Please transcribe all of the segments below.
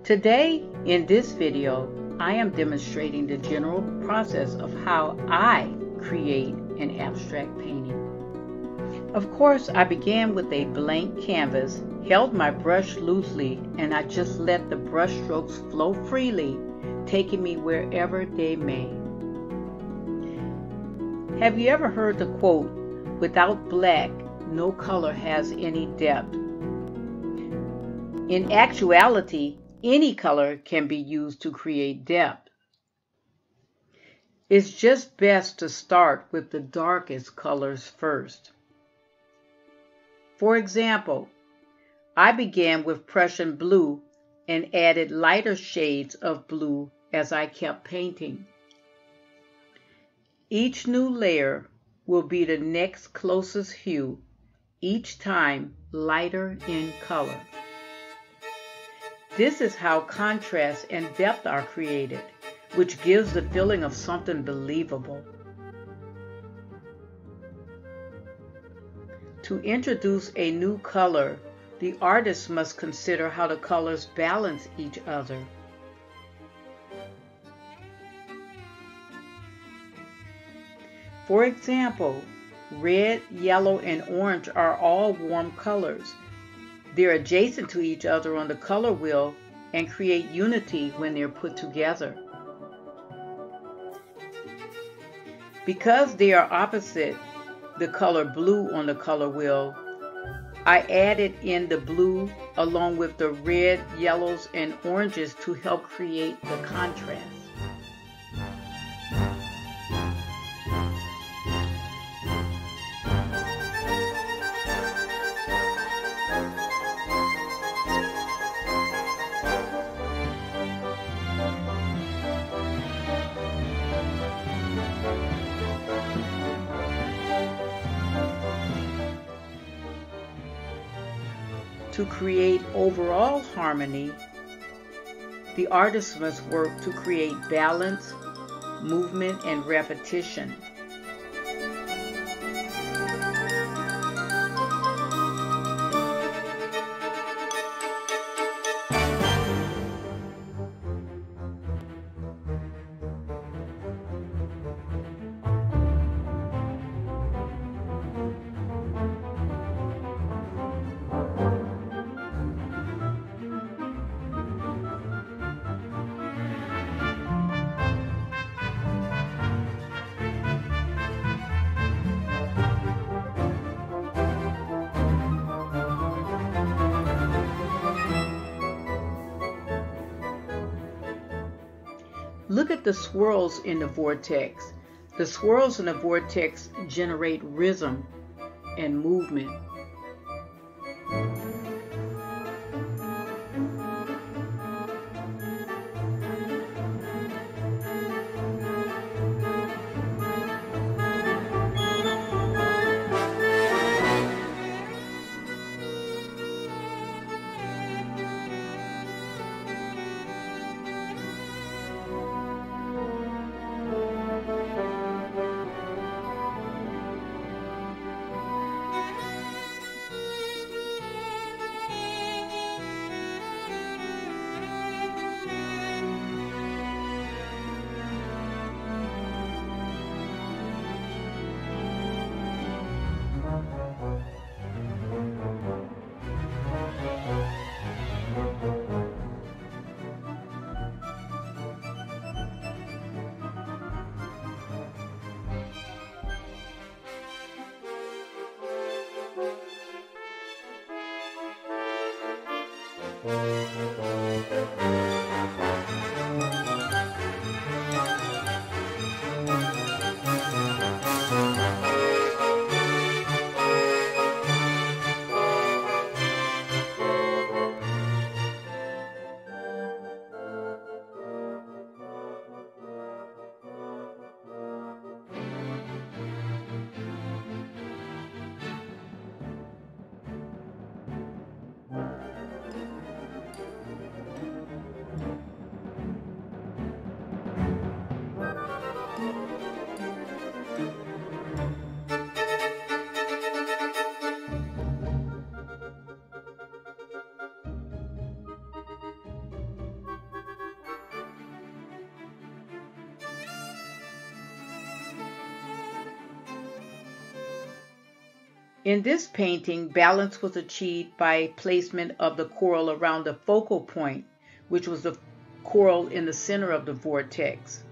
Today, in this video, I am demonstrating the general process of how I create an abstract painting. Of course, I began with a blank canvas, held my brush loosely, and I just let the brush strokes flow freely, taking me wherever they may. Have you ever heard the quote, "Without black, no color has any depth"? In actuality, any color can be used to create depth. It's just best to start with the darkest colors first. For example, I began with Prussian blue and added lighter shades of blue as I kept painting. Each new layer will be the next closest hue, each time lighter in color. This is how contrast and depth are created, which gives the feeling of something believable. To introduce a new color, the artist must consider how the colors balance each other. For example, red, yellow, and orange are all warm colors. They're adjacent to each other on the color wheel and create unity when they're put together. Because they are opposite the color blue on the color wheel, I added in the blue along with the red, yellows, and oranges to help create the contrast. To create overall harmony, the artist must work to create balance, movement, and repetition. Look at the swirls in the vortex. The swirls in the vortex generate rhythm and movement. In this painting, balance was achieved by placement of the coral around the focal point, which was the coral in the center of the vortex.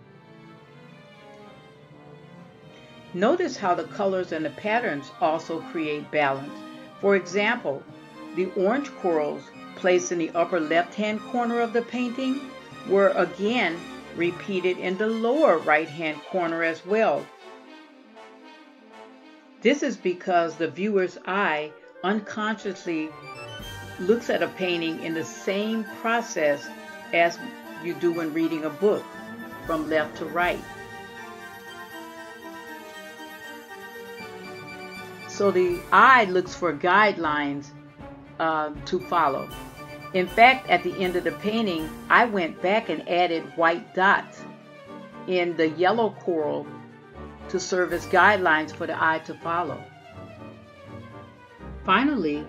Notice how the colors and the patterns also create balance. For example, the orange corals placed in the upper left-hand corner of the painting were again repeated in the lower right-hand corner as well. This is because the viewer's eye unconsciously looks at a painting in the same process as you do when reading a book, from left to right. So the eye looks for guidelines to follow. In fact, at the end of the painting, I went back and added white dots in the yellow coral to serve as guidelines for the eye to follow. Finally,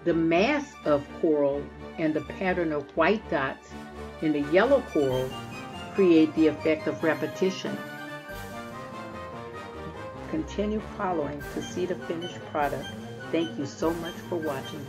the mass of coral and the pattern of white dots in the yellow coral create the effect of repetition. Continue following to see the finished product. Thank you so much for watching.